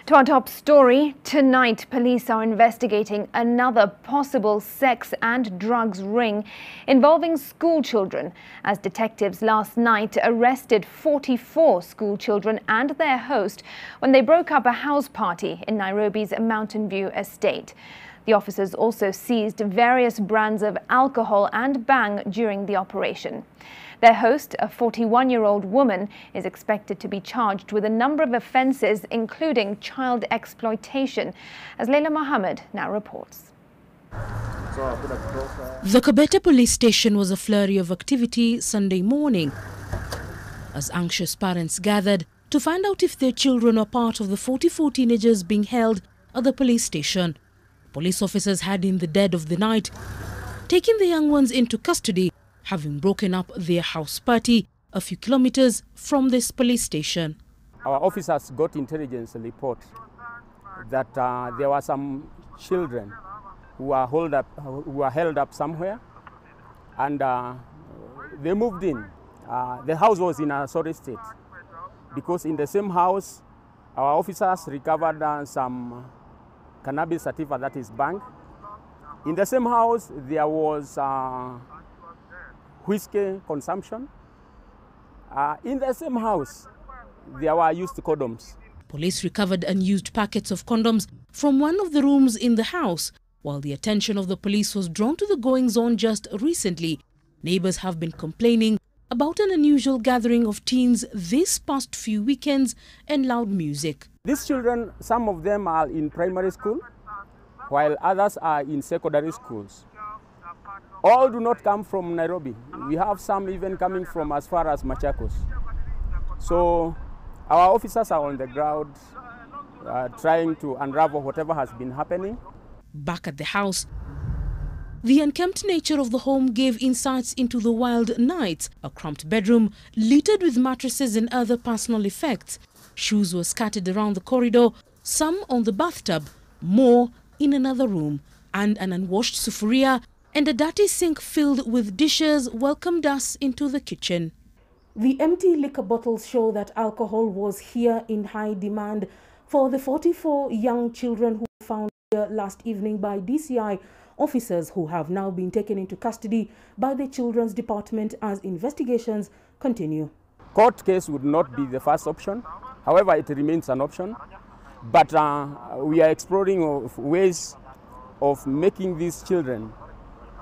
To our top story, tonight police are investigating another possible sex and drugs ring involving school children, as detectives last night arrested 44 school children and their host when they broke up a house party in Nairobi's Mountain View estate. The officers also seized various brands of alcohol and bang during the operation. Their host, a 41-year-old woman, is expected to be charged with a number of offences, including child exploitation, as Leila Mohammed now reports. The Kabete police station was a flurry of activity Sunday morning, as anxious parents gathered to find out if their children are part of the 44 teenagers being held at the police station. Police officers had, in the dead of the night, taken the young ones into custody, having broken up their house party a few kilometers from this police station. Our officers got intelligence report that there were some children who were held up somewhere, and they moved in. The house was in a sorry state, because in the same house, our officers recovered some cannabis sativa, that is bang. In the same house, there was whiskey consumption. In the same house, there were used condoms. Police recovered unused packets of condoms from one of the rooms in the house. While the attention of the police was drawn to the goings-on just recently, neighbours have been complaining about an unusual gathering of teens these past few weekends and loud music. These children, some of them are in primary school, while others are in secondary schools. All do not come from Nairobi. We have some even coming from as far as Machakos. So our officers are on the ground trying to unravel whatever has been happening. Back at the house, the unkempt nature of the home gave insights into the wild nights. A cramped bedroom littered with mattresses and other personal effects. Shoes were scattered around the corridor, some on the bathtub, more in another room, and an unwashed sufuria and a dirty sink filled with dishes welcomed us into the kitchen. The empty liquor bottles show that alcohol was here in high demand for the 44 young children who were found here last evening by DCI officers, who have now been taken into custody by the Children's Department as investigations continue. Court case would not be the first option. However, it remains an option. But we are exploring ways of making these children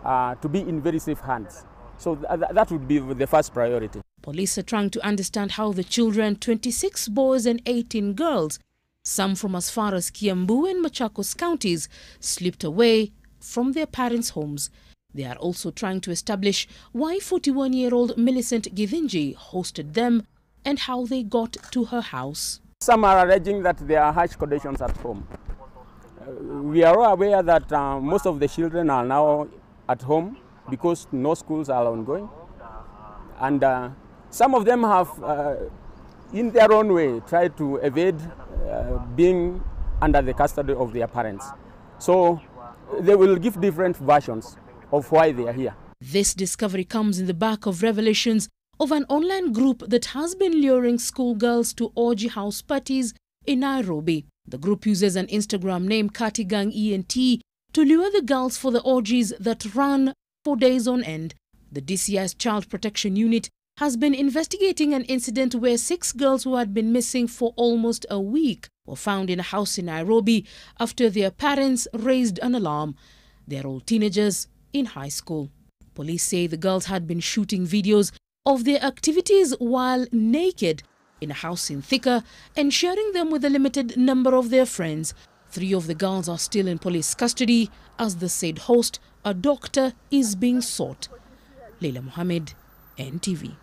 to be in very safe hands. So that would be the first priority. Police are trying to understand how the children, 26 boys and 18 girls, some from as far as Kiambu and Machakos counties, slipped away from their parents' homes. They are also trying to establish why 41-year-old Millicent Githinji hosted them and how they got to her house. Some are alleging that there are harsh conditions at home. We are all aware that most of the children are now at home because no schools are ongoing. And some of them have, in their own way, tried to evade being under the custody of their parents. So they will give different versions of why they are here. This discovery comes in the back of revelations of an online group that has been luring schoolgirls to orgy house parties in Nairobi. The group uses an Instagram name, Katigang ENT, to lure the girls for the orgies that run for days on end. The DCI's Child Protection Unit has been investigating an incident where 6 girls who had been missing for almost a week were found in a house in Nairobi after their parents raised an alarm. They are all teenagers in high school. Police say the girls had been shooting videos of their activities while naked in a house in Thika and sharing them with a limited number of their friends. 3 of the girls are still in police custody as the said host, a doctor, is being sought. Leila Mohammed, NTV.